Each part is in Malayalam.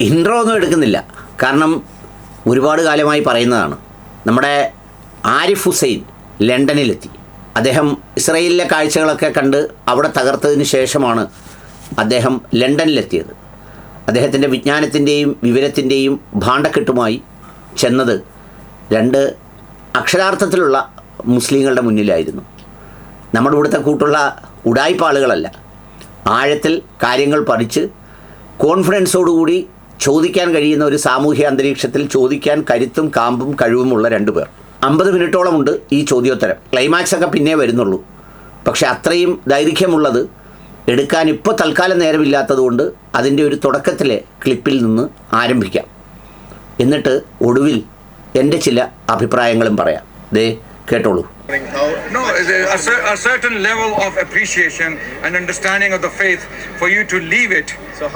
ഇൻട്രോ ഒന്നും എടുക്കുന്നില്ല, കാരണം ഒരുപാട് കാലമായി പറയുന്നതാണ്. നമ്മുടെ ആരിഫ് ഹുസൈൻ ലണ്ടനിലെത്തി. അദ്ദേഹം ഇസ്രയേലിലെ കാഴ്ചകളൊക്കെ കണ്ട് അവിടെ തകർത്തതിന് ശേഷമാണ് അദ്ദേഹം ലണ്ടനിലെത്തിയത്. അദ്ദേഹത്തിൻ്റെ വിജ്ഞാനത്തിൻ്റെയും വിവരത്തിൻ്റെയും ഭാണ്ഡക്കെട്ടുമായി ചെന്നത് രണ്ട് അക്ഷരാർത്ഥത്തിലുള്ള മുസ്ലിങ്ങളുടെ മുന്നിലായിരുന്നു. നമ്മുടെ ഇവിടുത്തെ കൂട്ടുള്ള ഉടായിപ്പാളുകളല്ല. ആഴത്തിൽ കാര്യങ്ങൾ പഠിച്ച് കോൺഫിഡൻസോടുകൂടി ചോദിക്കാൻ കഴിയുന്ന ഒരു സാമൂഹ്യ അന്തരീക്ഷത്തിൽ ചോദിക്കാൻ കരുത്തും കാമ്പും കഴിവുമുള്ള 2 പേർ. 50 മിനിറ്റോളമുണ്ട് ഈ ചോദ്യോത്തരം. ക്ലൈമാക്സൊക്കെ പിന്നെ വരുന്നുള്ളൂ. പക്ഷേ അത്രയും ദൈർഘ്യമുള്ളത് എടുക്കാൻ ഇപ്പോൾ തൽക്കാലം നേരമില്ലാത്തതുകൊണ്ട് അതിൻ്റെ ഒരു തുടക്കത്തിലെ ക്ലിപ്പിൽ നിന്ന് ആരംഭിക്കാം. എന്നിട്ട് ഒടുവിൽ എൻ്റെ ചില അഭിപ്രായങ്ങളും പറയാം. ദേ കേട്ടോളൂ. No, a certain level of appreciation and understanding of the faith for you to leave it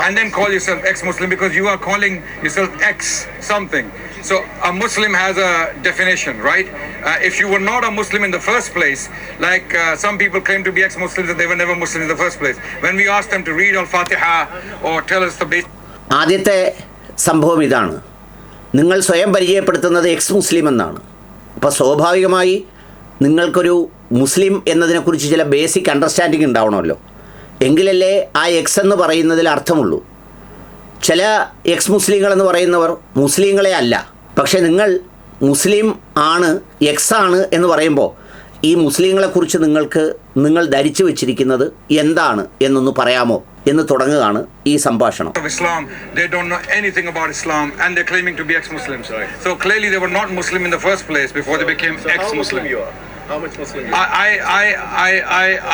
and then call yourself ex-Muslim, because you are calling yourself ex something. So a Muslim has a definition, right? If you were not a Muslim in the first place, like some people claim to be ex-Muslims and they were never Muslim in the first place. When we ask them to read Al-Fatiha or tell us the basic... ആദ്യത്തെ സംഭവം ഇതാണ്. നിങ്ങൾ സ്വയം പരിചയപ്പെടുത്തുന്നത് എക്സ് മുസ്ലിം എന്നാണ്. അപ്പോൾ സ്വാഭാവികമായി നിങ്ങൾക്കൊരു മുസ്ലിം എന്നതിനെക്കുറിച്ച് ചില ബേസിക് അണ്ടർസ്റ്റാൻഡിങ് ഉണ്ടാവണമല്ലോ. എങ്കിലല്ലേ ആ എക്സ് എന്ന് പറയുന്നതിൽ അർത്ഥമുള്ളൂ. ചില എക്സ് മുസ്ലിങ്ങളെന്ന് പറയുന്നവർ മുസ്ലിങ്ങളെ അല്ല. പക്ഷേ നിങ്ങൾ മുസ്ലിം ആണ്, എക്സ് ആണ് എന്ന് പറയുമ്പോൾ ഈ മുസ്ലിങ്ങളെക്കുറിച്ച് നിങ്ങൾ ധരിച്ചു വെച്ചിരിക്കുന്നത് എന്താണ് എന്നൊന്ന് പറയാമോ എന്ന് തുടങ്ങുകയാണ് ഈ സംഭാഷണം. Islam, they don't know anything about Islam and they're claiming to be ex-Muslims. Right. So clearly they were not Muslim in the first place before they became ex-Muslim. How much Muslim you are?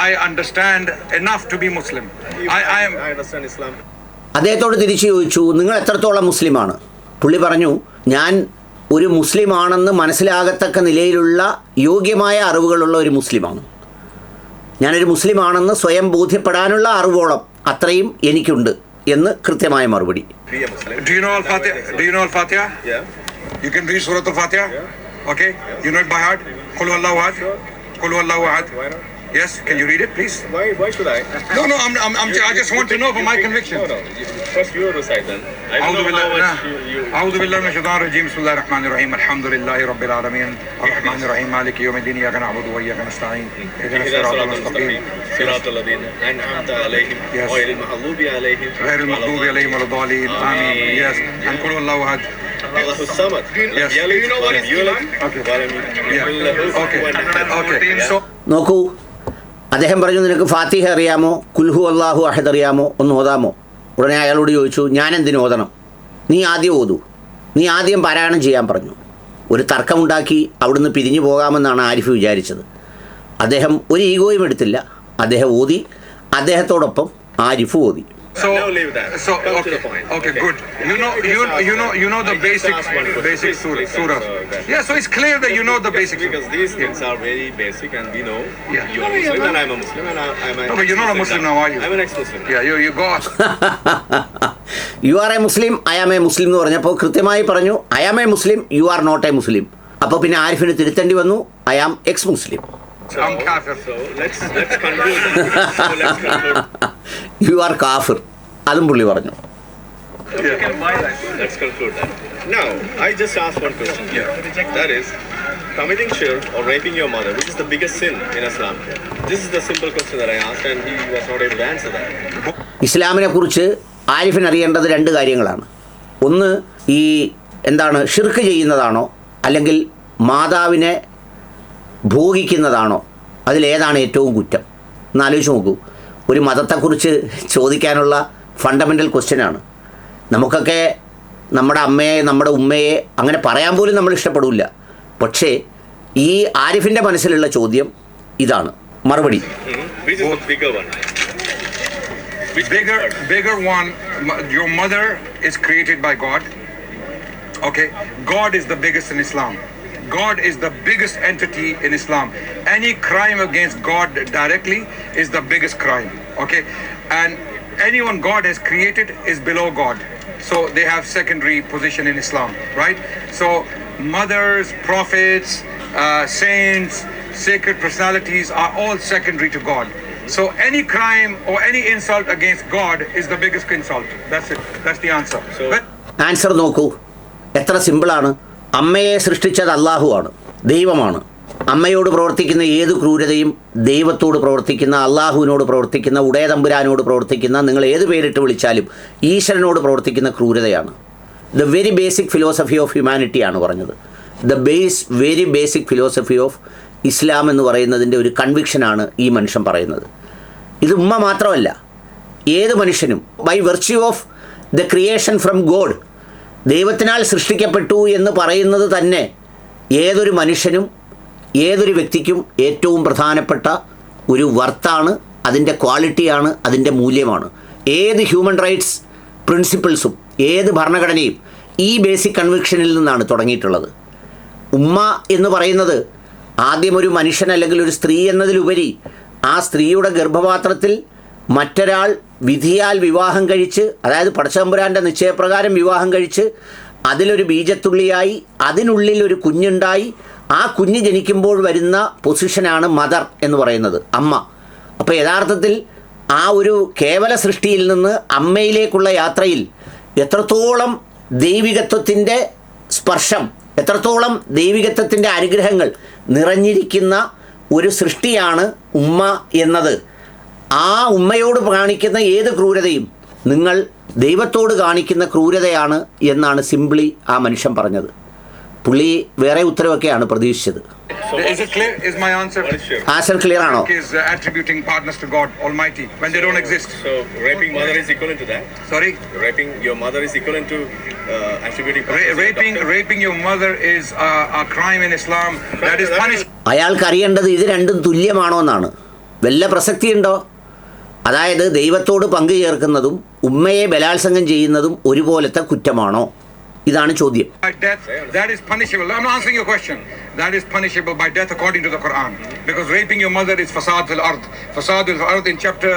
I understand enough to be Muslim. I understand Islam. അദ്ദേഹത്തോട് തിരിച്ചു ചോദിച്ചു, നിങ്ങൾ എത്രത്തോളം മുസ്ലിമാണ്? പുള്ളി പറഞ്ഞു, ഞാൻ ഒരു മുസ്ലിമാണെന്ന് മനസ്സിലാകത്തക്ക നിലയിലുള്ള യോഗ്യമായ അറിവുകളുള്ള ഒരു മുസ്ലിമാണ്. ഞാനൊരു മുസ്ലിമാണെന്ന് സ്വയം ബോധ്യപ്പെടാനുള്ള അറിവോളം അത്രയും എനിക്കുണ്ട് എന്ന് കൃത്യമായ മറുപടി. Do you know Al-Fatiha? Do you know Al-Fatiha? Yeah. You can read Surah Al-Fatiha? Yeah. Okay. You know it by heart? Qul huwallahu ahad. Qul huwallahu ahad. Why not? Yes. Can you read it, please? Why should I? No. I just want to know for my conviction. No. First you recite then. A'udhu billahi minash shaitanir rajim. Bismillahir rahmanir rahim. Alhamdulillahi rabbil alamin. Arrahmanir rahim. Maliki yawmiddin. Iyyaka na'budu wa iyyaka nasta'in. Ihdinas siratal mustaqim. Siratal ladzina an'amta alayhim ghayril maghdubi alayhim waladdallin. Amin. Yes. And qul huwallahu ahad. Allahu samad. Yes. Do you know what is Iman? Okay. So നോക്കൂ, അദ്ദേഹം പറഞ്ഞു, നിനക്ക് ഫാത്തിഹ അറിയാമോ, കുൽഹു അല്ലാഹു അഹദ് അറിയാമോ, ഒന്ന് ഓതാമോ? ഉടനെ അയാളോട് ചോദിച്ചു, ഞാൻ എന്തിനു ഓതണം? നീ ആദ്യം ഓതൂ, നീ ആദ്യം പാരായണം ചെയ്യാൻ പറഞ്ഞു. ഒരു തർക്കമുണ്ടാക്കി അവിടുന്ന് പിരിഞ്ഞു പോകാമെന്നാണ് ആരിഫ് വിചാരിച്ചത്. അദ്ദേഹം ഒരു ഈഗോയും എടുത്തില്ല. അദ്ദേഹം ഓതി, അദ്ദേഹത്തോടൊപ്പം ആരിഫ് ഓതി. So okay, good. You know the basic surah. Yeah, so it's clear that you know the basic, because these things are very basic and we know. Yeah. You are Muslim and I'm a Muslim and I'm an. No, but you're not a Muslim now, are you? I'm an ex-Muslim. Yeah, you go. You are a Muslim, I am a Muslim എന്ന് പറഞ്ഞപ്പോൾ കൃത്യമായി പറഞ്ഞു, I am a Muslim, you are not a Muslim. അപ്പോൾ പിന്നെ ആരിഫിന് തിരുത്തേണ്ടി വന്നു, I am ex-Muslim. I'm kafir. So let's conclude. You are kafir. അതും പുള്ളി പറഞ്ഞു. Let's conclude that. Now, I just asked one question here. That is, committing shirk or raping your mother, which is the biggest sin in Islam? This is the simple question that I asked and he was not able to answer that. ഇസ്ലാമിനെ കുറിച്ച് ആരിഫിന് അറിയേണ്ടത് 2 കാര്യങ്ങളാണ്. ഒന്ന്, ഈ ഷിർക്ക് ചെയ്യുന്നതാണോ അല്ലെങ്കിൽ മാതാവിനെ ഭോഗിക്കുന്നതാണോ, അതിലേതാണ് ഏറ്റവും കുറ്റം എന്നാലോചിച്ച് നോക്കൂ. ഒരു മതത്തെക്കുറിച്ച് ചോദിക്കാനുള്ള ഫണ്ടമെൻ്റൽ ക്വസ്റ്റ്യനാണ്. നമുക്കൊക്കെ നമ്മുടെ അമ്മയെ, നമ്മുടെ ഉമ്മയെ അങ്ങനെ പറയാൻ പോലും നമ്മൾ ഇഷ്ടപ്പെടില്ല. പക്ഷേ ഈ ആരിഫിൻ്റെ മനസ്സിലുള്ള ചോദ്യം ഇതാണ്. മറുപടി, bigger one. Your mother is created by God. Okay, God is the biggest in Islam. God is the biggest entity in Islam. Any crime against God directly is the biggest crime. Okay, and anyone God has created is below God. So they have secondary position in Islam, right? So mothers, prophets, saints, sacred personalities are all secondary to God. So any crime or any insult against God is the biggest insult. That's it. That's the answer. So answer നോക്കൂ, എത്ര സിമ്പിളാണ്. അമ്മയെ സൃഷ്ടിച്ചത് അള്ളാഹുവാണ്, ദൈവമാണ്. അമ്മയോട് പ്രവർത്തിക്കുന്ന ഏത് ക്രൂരതയും ദൈവത്തോട് പ്രവർത്തിക്കുന്ന, അള്ളാഹുവിനോട് പ്രവർത്തിക്കുന്ന, ഉടയതമ്പുരാനോട് പ്രവർത്തിക്കുന്ന, നിങ്ങൾ ഏത് പേരിട്ട് വിളിച്ചാലും ഈശ്വരനോട് പ്രവർത്തിക്കുന്ന ക്രൂരതയാണ്. The very basic philosophy of ഹ്യൂമാനിറ്റിയാണ് പറഞ്ഞത്. Very basic philosophy of Islam എന്ന് പറയുന്നതിൻ്റെ ഒരു കൺവിക്ഷനാണ് ഈ മനുഷ്യൻ പറയുന്നത്. ഇത് ഉമ്മ മാത്രമല്ല, ഏത് മനുഷ്യനും by virtue of the creation from God, ദൈവത്തിനാൽ സൃഷ്ടിക്കപ്പെട്ടു എന്ന് പറയുന്നത് തന്നെ ഏതൊരു മനുഷ്യനും ഏതൊരു വ്യക്തിക്കും ഏറ്റവും പ്രധാനപ്പെട്ട ഒരു വർത്താണ്, അതിൻ്റെ ക്വാളിറ്റിയാണ്, അതിൻ്റെ മൂല്യമാണ്. ഏത് ഹ്യൂമൻ റൈറ്റ്സ് പ്രിൻസിപ്പിൾസും ഏത് ഭരണഘടനയും ഈ ബേസിക് കൺവിക്ഷനിൽ നിന്നാണ് തുടങ്ങിയിട്ടുള്ളത്. ഉമ്മ എന്ന് പറയുന്നത് ആദ്യം ഒരു മനുഷ്യൻ അല്ലെങ്കിൽ ഒരു സ്ത്രീ എന്നതിലുപരി ആ സ്ത്രീയുടെ ഗർഭപാത്രത്തിൽ മറ്റൊരാൾ വിധിയാൽ വിവാഹം കഴിച്ച്, അതായത് പടച്ചതമ്പുരാൻ്റെ നിശ്ചയപ്രകാരം വിവാഹം കഴിച്ച് അതിലൊരു ബീജത്തുള്ളിയായി അതിനുള്ളിൽ ഒരു കുഞ്ഞുണ്ടായി ആ കുഞ്ഞ് ജനിക്കുമ്പോൾ വരുന്ന പൊസിഷനാണ് മദർ എന്ന് പറയുന്നത്, അമ്മ. അപ്പോൾ യഥാർത്ഥത്തിൽ ആ ഒരു കേവല സൃഷ്ടിയിൽ നിന്ന് അമ്മയിലേക്കുള്ള യാത്രയിൽ എത്രത്തോളം ദൈവികത്വത്തിൻ്റെ സ്പർശം, എത്രത്തോളം ദൈവികത്വത്തിൻ്റെ അനുഗ്രഹങ്ങൾ നിറഞ്ഞിരിക്കുന്ന ഒരു സൃഷ്ടിയാണ് ഉമ്മ എന്നത്. ആ ഉമ്മയോട് കാണിക്കുന്ന ഏത് ക്രൂരതയും നിങ്ങൾ ദൈവത്തോട് കാണിക്കുന്ന ക്രൂരതയാണ് എന്നാണ് സിംപ്ലി ആ മനുഷ്യൻ പറഞ്ഞത്. പുള്ളി വേറെ ഉത്തരവൊക്കെയാണ് പ്രതീക്ഷിച്ചത്. Is it clear? Is my answer? Answer clear ആണോ? Is attributing partners to God Almighty when they don't exist. So raping mother is equivalent to that? Sorry? Raping your mother is equivalent to attributing partners to the doctor? Raping your mother is a crime in Islam that is punished. അയാൾക്ക് അറിയേണ്ടത് ഇത് രണ്ടും തുല്യമാണോ എന്നാണ്. വല്ല പ്രസക്തിയുണ്ടോ? അതായത് ദൈവത്തോട് പങ്കു ചേർക്കുന്നതും ഉമ്മയെ ബലാത്സംഗം ചെയ്യുന്നതും ഒരുപോലത്തെ കുറ്റമാണോ? ഇതാണ് ചോദ്യം. By death, that is punishable. I'm not answering your question. That is punishable by death according to the Quran. Because raping your mother is fasad fil ard. Fasad fil ard in chapter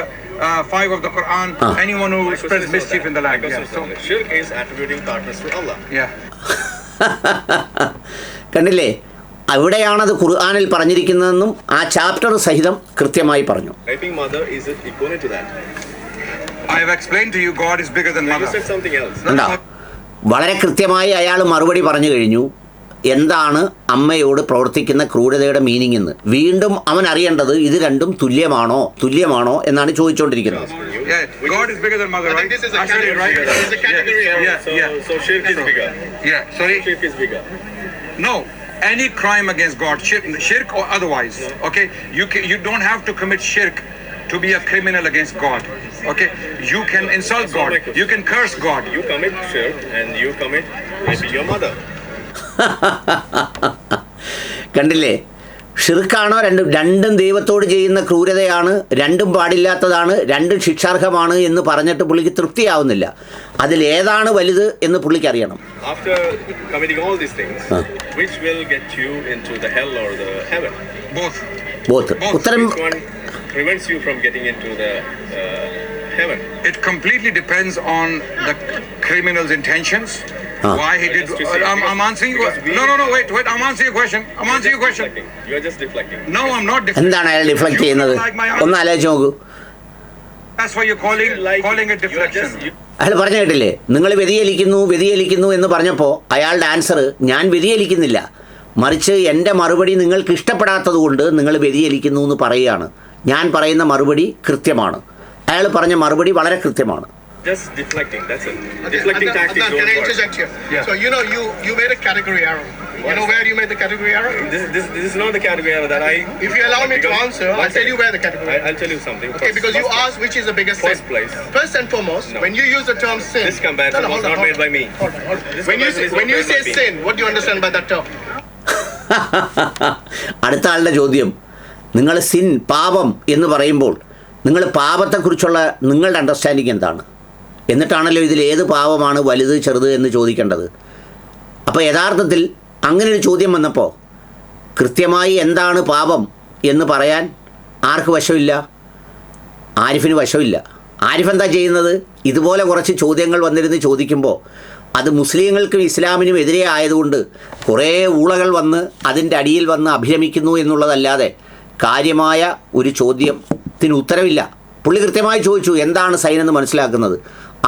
5 of the Quran. Anyone who spreads mischief in the land. Yeah. So shirk is attributing partners to Allah. Yeah. കണ്ടില്ലേ, അവിടെയാണത് ഖുർആനിൽ പറഞ്ഞിരിക്കുന്നതെന്നും ആ ചാപ്റ്റർ സഹിതം കൃത്യമായി പറഞ്ഞു. Raping mother is equivalent to that. I have explained to you God is bigger than You mother. said something else. ഉണ്ടോ? വളരെ കൃത്യമായി അയാൾ മറുപടി പറഞ്ഞു കഴിഞ്ഞു എന്താണ് അമ്മയോട് പ്രവർത്തിക്കുന്ന ക്രൂരതയുടെ മീനിങ് എന്ന്. വീണ്ടും അവൻ അറിയേണ്ടത് ഇത് രണ്ടും തുല്യമാണോ എന്നാണ് ചോദിച്ചുകൊണ്ടിരിക്കുന്നത്. Yeah, God is bigger than mother, right? This is a category, right? It's a category. So shirk is bigger. Yeah, sorry? Shirk is bigger. No, any crime against God, shirk or otherwise, okay? You don't have to commit shirk to be a criminal against God, okay? You can insult God, you can curse God. You commit shirk and you commit raping your mother. കണ്ടില്ലേ, ഷിർക്കാണോ? രണ്ടും ദൈവത്തോട് ചെയ്യുന്ന ക്രൂരതയാണ്, രണ്ടും പാടില്ലാത്തതാണ്, രണ്ടും ശിക്ഷാർഹമാണ് എന്ന് പറഞ്ഞിട്ട് പുള്ളിക്ക് തൃപ്തിയാവുന്നില്ല. അതിലേതാണ് വലുത് എന്ന് പുള്ളിക്ക് അറിയണം. After committing all these things, which will get you into the hell or the heaven? Both. ഉത്തരം Which one prevents you from getting into the heaven? It completely depends on the criminal's intentions. Why he did. I'm answering you. No, wait. I'm answering your question. You are just deflecting. No, I'm not deflecting. എന്താണ് അയാൾ ഡിഫ്ലക്ട് ചെയ്യുന്നത്? ഒന്ന് ആലോചിച്ച് നോക്കൂ. That's why you're calling it deflection. അയാൾ പറഞ്ഞു കേട്ടില്ലേ, നിങ്ങൾ വ്യതിചലിക്കുന്നു എന്ന് പറഞ്ഞപ്പോൾ അയാളുടെ ആൻസർ ഞാൻ വ്യതിചലിക്കുന്നില്ല, മറിച്ച് എൻ്റെ മറുപടി നിങ്ങൾക്ക് ഇഷ്ടപ്പെടാത്തത് കൊണ്ട് നിങ്ങൾ വ്യതിചലിക്കുന്നു എന്ന് പറയുകയാണ്. ഞാൻ പറയുന്ന മറുപടി കൃത്യമാണ്. അയാൾ പറഞ്ഞ മറുപടി വളരെ കൃത്യമാണ്. Just deflecting, that's it. Deflecting tactics don't Can I work. interject here? Yeah. So you made a category error. You know where you made the category error? This is not the category error that I... If you allow me to answer, I'll tell you where the category error. I'll tell you something. Okay, because you asked which is the biggest sin. First place. First and foremost, No. when you use the term sin... This comparison was not made by me. Hold on. This When you comparison is not say made by me. sin, what do you understand by that term? അടുത്ത ആളുടെ ചോദ്യം, നിങ്ങൾ പാപം എന്ന് പറയുമ്പോൾ നിങ്ങൾ പാപത്തെക്കുറിച്ചുള്ള നിങ്ങളുടെ അണ്ടർസ്റ്റാൻഡിങ് എന്താണ്? എന്നിട്ടാണല്ലോ ഇതിൽ ഏത് പാപമാണ് വലുത് ചെറുത് എന്ന് ചോദിക്കേണ്ടത്. അപ്പോൾ യഥാർത്ഥത്തിൽ അങ്ങനെ ഒരു ചോദ്യം വന്നപ്പോൾ കൃത്യമായി എന്താണ് പാപം എന്ന് പറയാൻ ആർക്ക് വശമില്ല? ആരിഫിന് വശമില്ല. ആരിഫ് എന്താ ചെയ്യുന്നത്? ഇതുപോലെ കുറച്ച് ചോദ്യങ്ങൾ വന്നിരുന്ന് ചോദിക്കുമ്പോൾ അത് മുസ്ലിങ്ങൾക്കും ഇസ്ലാമിനും എതിരെ ആയതുകൊണ്ട് കുറേ ഊളകൾ വന്ന് അതിൻ്റെ അടിയിൽ വന്ന് അഭിരമിക്കുന്നു എന്നുള്ളതല്ലാതെ കാര്യമായ ഒരു ചോദ്യത്തിന് ഉത്തരവില്ല. പുള്ളി കൃത്യമായി ചോദിച്ചു എന്താണ് സൈൻ എന്ന് മനസ്സിലാക്കുന്നത്.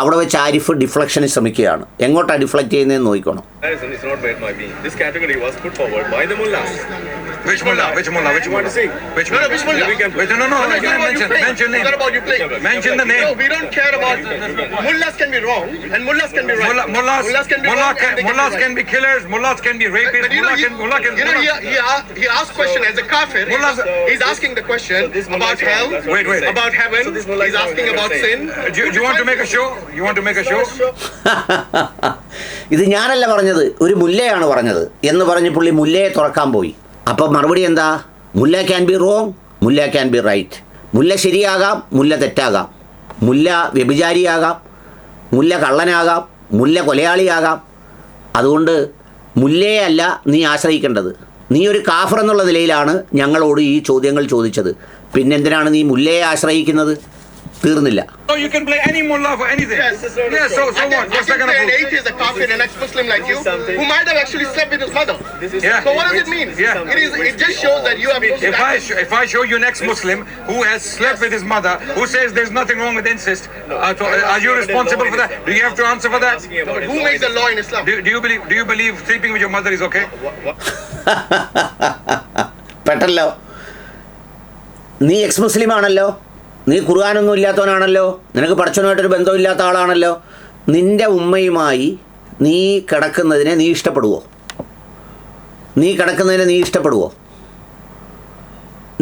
അവിടെ വെച്ച് ആരിഫ് ഡിഫ്ലക്ഷന് ശ്രമിക്കുകയാണ്. എങ്ങോട്ടാണ് ഡിഫ്ലക്റ്റ് ചെയ്യുന്നതെന്ന് നോക്കണം. Comparison is not made by me. This category was put forward by the mullahs. Which mullah? Which mullah? Which You want mullah? to say? Which No, mullah? which mullah? We can Wait, no, No, it's not about you mention playing. name. It's not about you playing. Mention the No, name. we don't care about mullahs can be wrong and mullahs can be right. Mullahs can be wrong and they Mullahs can can be be killers. Mullahs can be rapists. But you know, he asked question as a kafir. Mullahs- He's asking the question So this mullah about is wrong. hell, That's what Wait, he's wait. saying. about heaven. So this mullah is He's wrong, asking you're about saying. sin. Do you want to make a show? You want to make a show? ഇത് ഞാനല്ല പറഞ്ഞത്, ഒരു മുല്ലയാണ് പറഞ്ഞത് എന്ന് പറഞ്ഞ് പുള്ളി മുല്ലയെ തുറക്കാൻ പോയി. അപ്പോൾ മറുപടി എന്താ? മുല്ല ക്യാൻ ബി റോങ്, മുല്ല ക്യാൻ ബി റൈറ്റ്. മുല്ല ശരിയാകാം, മുല്ല തെറ്റാകാം. മുല്ല വ്യഭിചാരിയാകാം, മുല്ല കള്ളനാകാം, മുല്ല കൊലയാളിയാകാം. അതുകൊണ്ട് മുല്ലയെ അല്ല നീ ആശ്രയിക്കേണ്ടത്. നീ ഒരു കാഫർ എന്നുള്ള നിലയിലാണ് ഞങ്ങളോട് ഈ ചോദ്യങ്ങൾ ചോദിച്ചത്. പിന്നെന്തിനാണ് നീ മുല്ലയെ ആശ്രയിക്കുന്നത്? തീർന്നില്ല. So you can play any mullah for anything. Yes. Yeah, so I what? What's that can gonna play an prove? atheist, a kafir, an ex-Muslim like you, who might have actually slept with his mother. This is Yeah. So what does it mean? Yeah. It just shows that you have no standards. If I show you an ex-Muslim who has slept with his mother, who says there's nothing wrong with incest, are you responsible for that? Do you have to answer for that? asking about Who makes the law in Islam? Do you believe sleeping with your mother is okay? പെട്ടല്ലോ. നീ എക്സ് മുസ്ലിം ആണല്ലോ, നീ ഖുർആനൊന്നും ഇല്ലാത്തവനാണല്ലോ, നിനക്ക് പടച്ചവനുമായിട്ടൊരു ബന്ധമില്ലാത്ത ആളാണല്ലോ. നിൻ്റെ ഉമ്മയുമായി നീ കിടക്കുന്നതിനെ നീ ഇഷ്ടപ്പെടുവോ?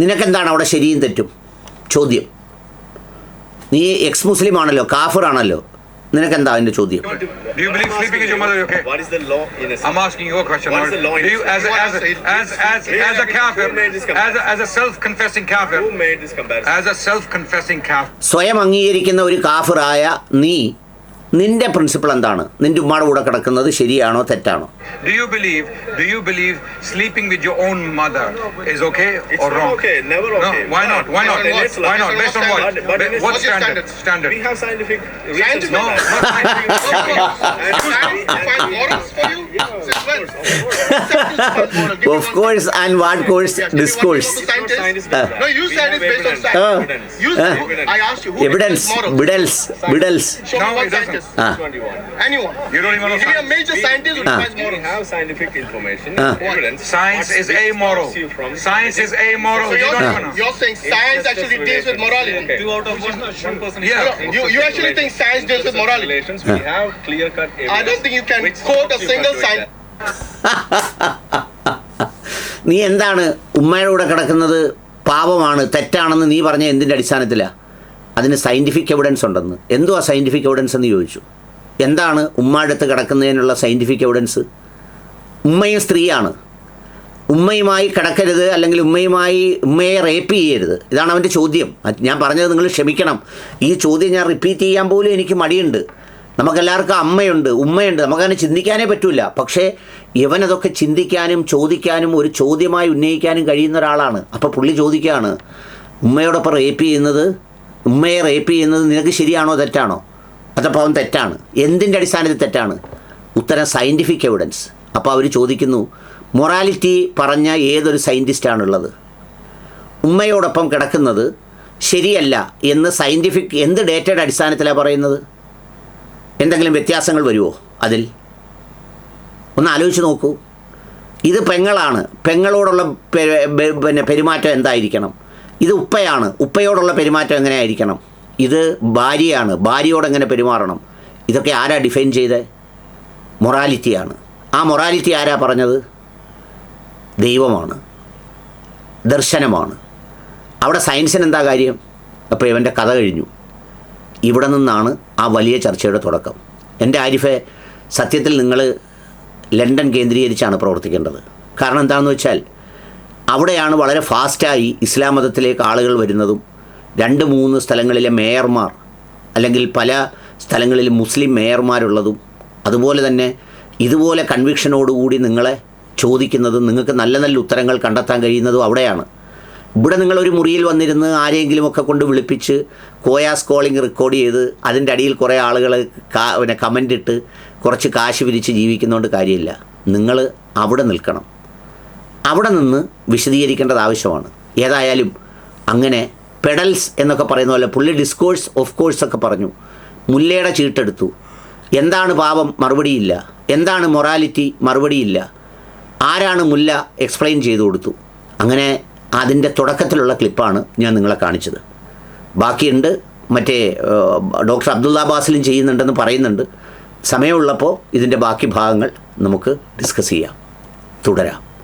നിനക്കെന്താണ് അവിടെ ശരിയും തെറ്റും? ചോദ്യം. നീ എക്സ് മുസ്ലിം ആണല്ലോ, കാഫിറാണല്ലോ, നിനക്കെന്താ അതിൻ്റെ ചോദ്യം? Do you believe sleeping with your mother is okay? What is the law in Islam? I'm asking you a question. What is the law in Do you, as a kafir, as a self-confessing kafir, Who made this comparison? as a self-confessing kafir, സ്വയം അംഗീകരിക്കുന്ന ഒരു കാഫിറായ നീ, നിൻ്റെ പ്രിൻസിപ്പിൾ എന്താണ്? നിൻ്റെ ഉമ്മയുടെ കൂടെ കിടക്കുന്നത് ശരിയാണോ തെറ്റാണോ? do you believe sleeping with your own mother is okay It's or not wrong? okay, never No, okay. why not? Why not? In Islam- Why not? Based on what? But in What Islam- standard? Standard. We have scientific reasons Scientific- for No, that. not And- You find morals for you? Since when? Of course, and what course? Yes, give me Discourse. one example of Scientists scientist. do that. No, you said it's We have based on evidence. science. You, I asked you, who Evidence, defines morals? Bidels. Show No, me one it doesn't. scientist. Ah. 21. Anyone. You don't even know Give me a science. major scientist who defines We morals. have scientific information, Ah. evidence. Science What is amoral. stops you from Science is amoral. So You don't even know. you're saying science actually deals with morality. Okay. 2 out of 1 person. Yeah. You actually think science deals with morality. Relations, we have clear-cut evidence. I don't think you can which quote a stops you single from doing science. നീ എന്താണ് ഉമ്മയുടെ കൂടെ കിടക്കുന്നത് പാപമാണ്, തെറ്റാണെന്ന് നീ പറഞ്ഞ എന്തിൻ്റെ അടിസ്ഥാനത്തിലാണ്? അതിന് സയൻറ്റിഫിക് എവിഡൻസ് ഉണ്ടെന്ന്. എന്തുവാ സയൻറ്റിഫിക് എവിഡൻസ് എന്ന് ചോദിച്ചു. എന്താണ് ഉമ്മയുടെ അടുത്ത് കിടക്കുന്നതിനുള്ള സയൻറ്റിഫിക് എവിഡൻസ്? ഉമ്മയും സ്ത്രീയാണ്. ഉമ്മയുമായി കിടക്കരുത്, അല്ലെങ്കിൽ ഉമ്മയെ റേപ്പ് ചെയ്യരുത്. ഇതാണ് അവൻ്റെ ചോദ്യം. ഞാൻ പറഞ്ഞത് നിങ്ങൾ ക്ഷമിക്കണം, ഈ ചോദ്യം ഞാൻ റിപ്പീറ്റ് ചെയ്യാൻ പോലും എനിക്ക് മടിയുണ്ട്. നമുക്കെല്ലാവർക്കും അമ്മയുണ്ട്, ഉമ്മയുണ്ട്, നമുക്കതിനെ ചിന്തിക്കാനേ പറ്റില്ല. പക്ഷേ ഇവനതൊക്കെ ചിന്തിക്കാനും ചോദിക്കാനും ഒരു ചോദ്യമായി ഉന്നയിക്കാനും കഴിയുന്ന ഒരാളാണ്. അപ്പോൾ പുള്ളി ചോദിക്കുകയാണ്, ഉമ്മയോടൊപ്പം ഉമ്മയെ റേപ്പ് ചെയ്യുന്നത് നിനക്ക് ശരിയാണോ തെറ്റാണോ? അതപ്പോൾ അവൻ തെറ്റാണ്. എന്തിൻ്റെ അടിസ്ഥാനത്തിൽ തെറ്റാണ്? ഉത്തരം സയൻറ്റിഫിക് എവിഡൻസ്. അപ്പോൾ അവർ ചോദിക്കുന്നു, മൊറാലിറ്റി പറഞ്ഞ ഏതൊരു സയൻറ്റിസ്റ്റാണുള്ളത്? ഉമ്മയോടൊപ്പം കിടക്കുന്നത് ശരിയല്ല എന്ന് സയൻറ്റിഫിക് എന്ത് ഡേറ്റയുടെ അടിസ്ഥാനത്തിലാണ് പറയുന്നത്? എന്തെങ്കിലും വ്യത്യാസങ്ങൾ വരുമോ അതിൽ? ഒന്ന് ആലോചിച്ച് നോക്കൂ. ഇത് പെങ്ങളാണ്, പെങ്ങളോടുള്ള പെരുമാറ്റം എന്തായിരിക്കണം? ഇത് ഉപ്പയാണ്, ഉപ്പയോടുള്ള പെരുമാറ്റം എങ്ങനെയായിരിക്കണം? ഇത് ഭാര്യയാണ്, ഭാര്യയോട് എങ്ങനെ പെരുമാറണം? ഇതൊക്കെ ആരാ ഡിഫൈൻ ചെയ്തത്? മൊറാലിറ്റിയാണ്. ആ മൊറാലിറ്റി ആരാ പറഞ്ഞത്? ദൈവമാണ്, ദർശനമാണ്. അവിടെ സയൻസിന് എന്താ കാര്യം? അപ്പോൾ ഇവൻ്റെ കഥ കഴിഞ്ഞു. ഇവിടെ നിന്നാണ് ആ വലിയ ചർച്ചയുടെ തുടക്കം. എൻ്റെ ആരിഫെ, സത്യത്തിൽ നിങ്ങൾ ലണ്ടൻ കേന്ദ്രീകരിച്ചാണ് പ്രവർത്തിക്കേണ്ടത്. കാരണം എന്താണെന്ന് വെച്ചാൽ അവിടെയാണ് വളരെ ഫാസ്റ്റായി ഇസ്ലാം മതത്തിലേക്ക് ആളുകൾ വരുന്നതും 2-3 സ്ഥലങ്ങളിലെ മേയർമാർ, അല്ലെങ്കിൽ പല സ്ഥലങ്ങളിൽ മുസ്ലിം മേയർമാരുള്ളതും, അതുപോലെ തന്നെ ഇതുപോലെ കൺവിക്ഷനോടുകൂടി നിങ്ങളെ ചോദിക്കുന്നതും നിങ്ങൾക്ക് നല്ല നല്ല ഉത്തരങ്ങൾ കണ്ടെത്താൻ കഴിയുന്നതും അവിടെയാണ്. ഇവിടെ നിങ്ങളൊരു മുറിയിൽ വന്നിരുന്ന് ആരെങ്കിലുമൊക്കെ കൊണ്ട് വിളിപ്പിച്ച് കോയാസ് കോളിംഗ് റെക്കോർഡ് ചെയ്ത് അതിൻ്റെ അടിയിൽ കുറേ ആളുകൾ കമൻ്റ് ഇട്ട് കുറച്ച് കാശ് പിരിച്ച് ജീവിക്കുന്നതുകൊണ്ട് കാര്യമില്ല. നിങ്ങൾ അവിടെ നിൽക്കണം, അവിടെ നിന്ന് വിശദീകരിക്കേണ്ടത് ആവശ്യമാണ്. ഏതായാലും അങ്ങനെ പെഡൽസ് എന്നൊക്കെ പറയുന്ന പോലെ പുള്ളി ഡിസ്കോഴ്സ് ഓഫ് കോഴ്സ് ഒക്കെ പറഞ്ഞു. മുല്ലയുടെ ചീട്ടെടുത്തു. എന്താണ് പാപം? മറുപടിയില്ല. എന്താണ് മൊറാലിറ്റി? മറുപടിയില്ല. ആരാണ് മുല്ല? എക്സ്പ്ലെയിൻ ചെയ്തു കൊടുത്തു. അങ്ങനെ അതിൻ്റെ തുടക്കത്തിലുള്ള ക്ലിപ്പാണ് ഞാൻ നിങ്ങളെ കാണിച്ചത്. ബാക്കിയുണ്ട്, മറ്റേ ഡോക്ടർ അബ്ദുള്ള ബാസിലും ചെയ്യുന്നുണ്ടെന്ന് പറയുന്നുണ്ട്. സമയമുള്ളപ്പോൾ ഇതിൻ്റെ ബാക്കി ഭാഗങ്ങൾ നമുക്ക് ഡിസ്കസ് ചെയ്യാം. തുടരാം.